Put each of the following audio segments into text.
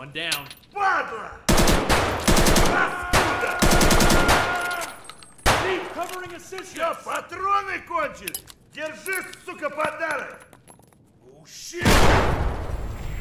One down. Падла! Need covering assistance. Всё, патроны кончились! Держи, сука, подарок! Oh shit!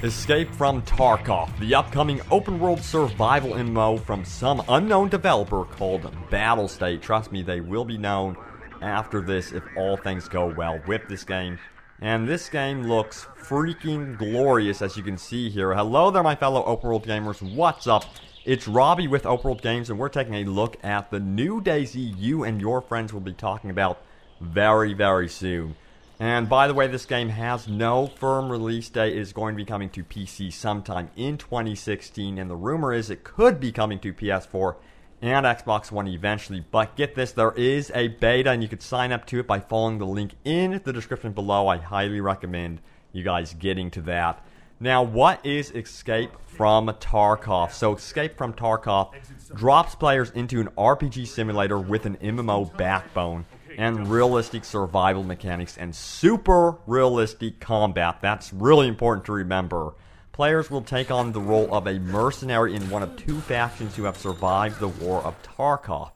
Escape from Tarkov, the upcoming open-world survival MMO from some unknown developer called Battle State. Trust me, they will be known after this if all things go well with this game. And this game looks freaking glorious, as you can see here. Hello there, my fellow open-world gamers. What's up? It's Robbie with Open World Games, and we're taking a look at the new DayZ you and your friends will be talking about very, very soon. And by the way, this game has no firm release date. It is going to be coming to PC sometime in 2016, and the rumor is it could be coming to PS4 and Xbox One eventually. But get this, there is a beta, and you could sign up to it by following the link in the description below. I highly recommend you guys getting to that. Now, what is Escape from Tarkov? So, Escape from Tarkov drops players into an RPG simulator with an MMO backbone and realistic survival mechanics and super realistic combat. That's really important to remember. Players will take on the role of a mercenary in one of two factions who have survived the War of Tarkov.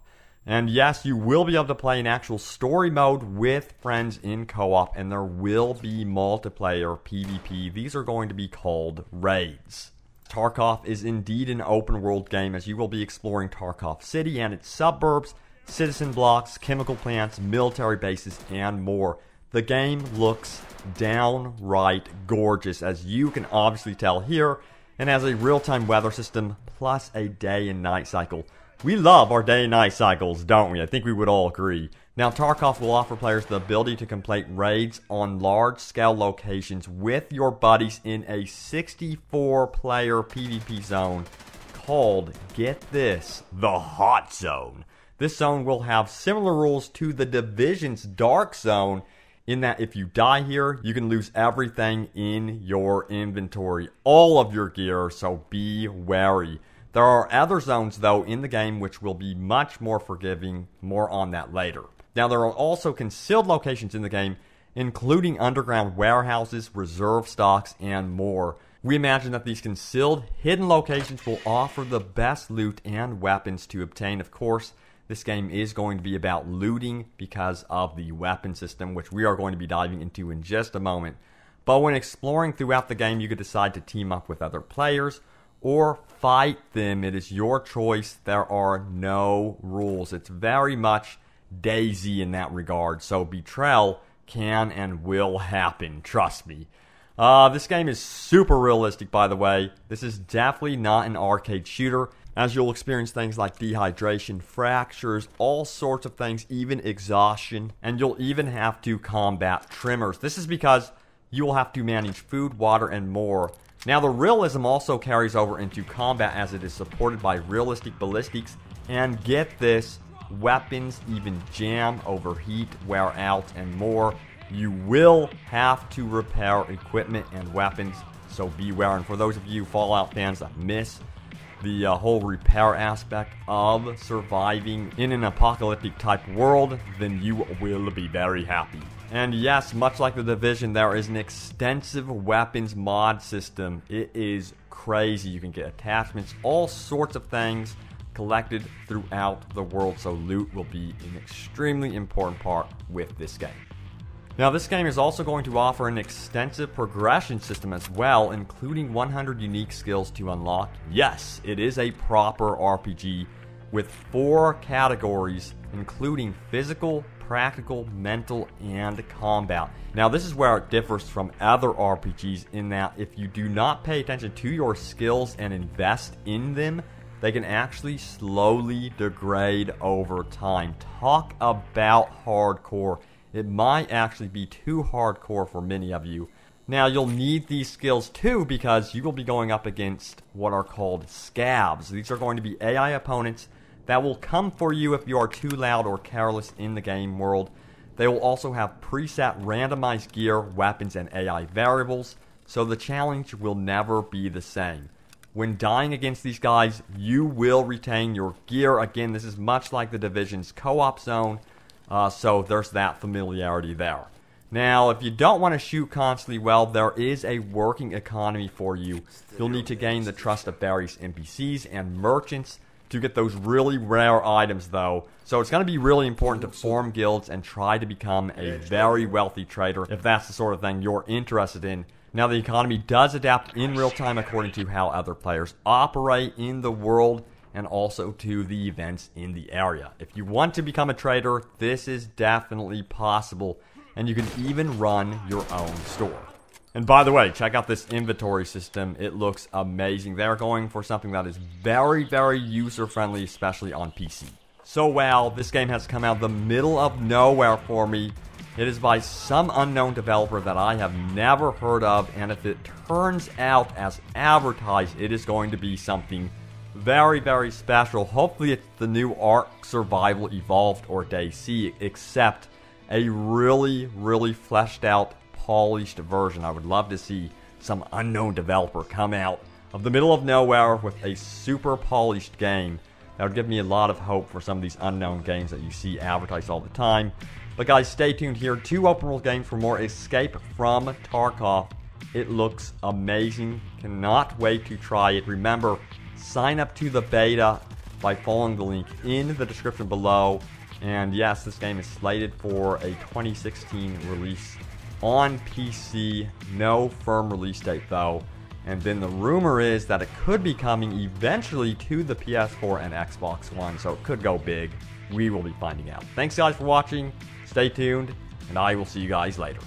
And yes, you will be able to play an actual story mode with friends in co-op, and there will be multiplayer PvP. These are going to be called raids. Tarkov is indeed an open world game, as you will be exploring Tarkov City and its suburbs, citizen blocks, chemical plants, military bases, and more. The game looks downright gorgeous, as you can obviously tell here, and has a real-time weather system plus a day and night cycle. We love our day and night cycles, don't we? I think we would all agree. Now, Tarkov will offer players the ability to complete raids on large-scale locations with your buddies in a 64-player PvP zone called, get this, the Hot Zone. This zone will have similar rules to the Division's Dark Zone, in that if you die here, you can lose everything in your inventory, all of your gear, so be wary. There are other zones, though, in the game which will be much more forgiving. More on that later. Now, there are also concealed locations in the game, including underground warehouses, reserve stocks, and more. We imagine that these concealed, hidden locations will offer the best loot and weapons to obtain. Of course, this game is going to be about looting because of the weapon system, which we are going to be diving into in just a moment. But when exploring throughout the game, you could decide to team up with other players or fight them. It is your choice. There are no rules. It's very much DayZ in that regard. So betrayal can and will happen. Trust me. This game is super realistic, by the way. This is definitely not an arcade shooter, as you'll experience things like dehydration, fractures, all sorts of things, even exhaustion, and you'll even have to combat tremors. This is because you will have to manage food, water, and more. Now, the realism also carries over into combat, as it is supported by realistic ballistics, and get this, weapons even jam, overheat, wear out, and more. You will have to repair equipment and weapons, so beware. And for those of you Fallout fans that miss the whole repair aspect of surviving in an apocalyptic type world, then you will be very happy. And yes, much like the Division, there is an extensive weapons mod system. It is crazy. You can get attachments, all sorts of things collected throughout the world, so loot will be an extremely important part with this game. Now, this game is also going to offer an extensive progression system as well, including 100 unique skills to unlock. Yes, it is a proper RPG with 4 categories, including physical, practical, mental, and combat. Now, this is where it differs from other RPGs in that if you do not pay attention to your skills and invest in them, they can actually slowly degrade over time. Talk about hardcore. It might actually be too hardcore for many of you. Now, you'll need these skills too, because you will be going up against what are called scabs. These are going to be AI opponents that will come for you if you are too loud or careless in the game world. They will also have preset randomized gear, weapons, and AI variables, so the challenge will never be the same. When dying against these guys, you will retain your gear. Again, this is much like the Division's co-op zone, so there's that familiarity there. Now, if you don't want to shoot constantly, well, there is a working economy for you. You'll need to gain the trust of various NPCs and merchants to get those really rare items, though. So it's going to be really important to form guilds and try to become a very wealthy trader if that's the sort of thing you're interested in. Now, the economy does adapt in real time according to how other players operate in the world and also to the events in the area. If you want to become a trader, this is definitely possible, and you can even run your own store. And by the way, check out this inventory system. It looks amazing. They're going for something that is very, very user-friendly, especially on PC. So wow, this game has come out of the middle of nowhere for me. It is by some unknown developer that I have never heard of, and if it turns out as advertised, it is going to be something very, very special. Hopefully it's the new Ark Survival Evolved or Day C, except a really, really fleshed out, polished version. I would love to see some unknown developer come out of the middle of nowhere with a super polished game. That would give me a lot of hope for some of these unknown games that you see advertised all the time. But guys, stay tuned here. 2 open world games for more Escape from Tarkov. It looks amazing. Cannot wait to try it. Remember, sign up to the beta by following the link in the description below. And yes, this game is slated for a 2016 release on PC. No firm release date though. And then the rumor is that it could be coming eventually to the PS4 and Xbox One, so it could go big. We will be finding out. Thanks guys for watching. Stay tuned, and I will see you guys later.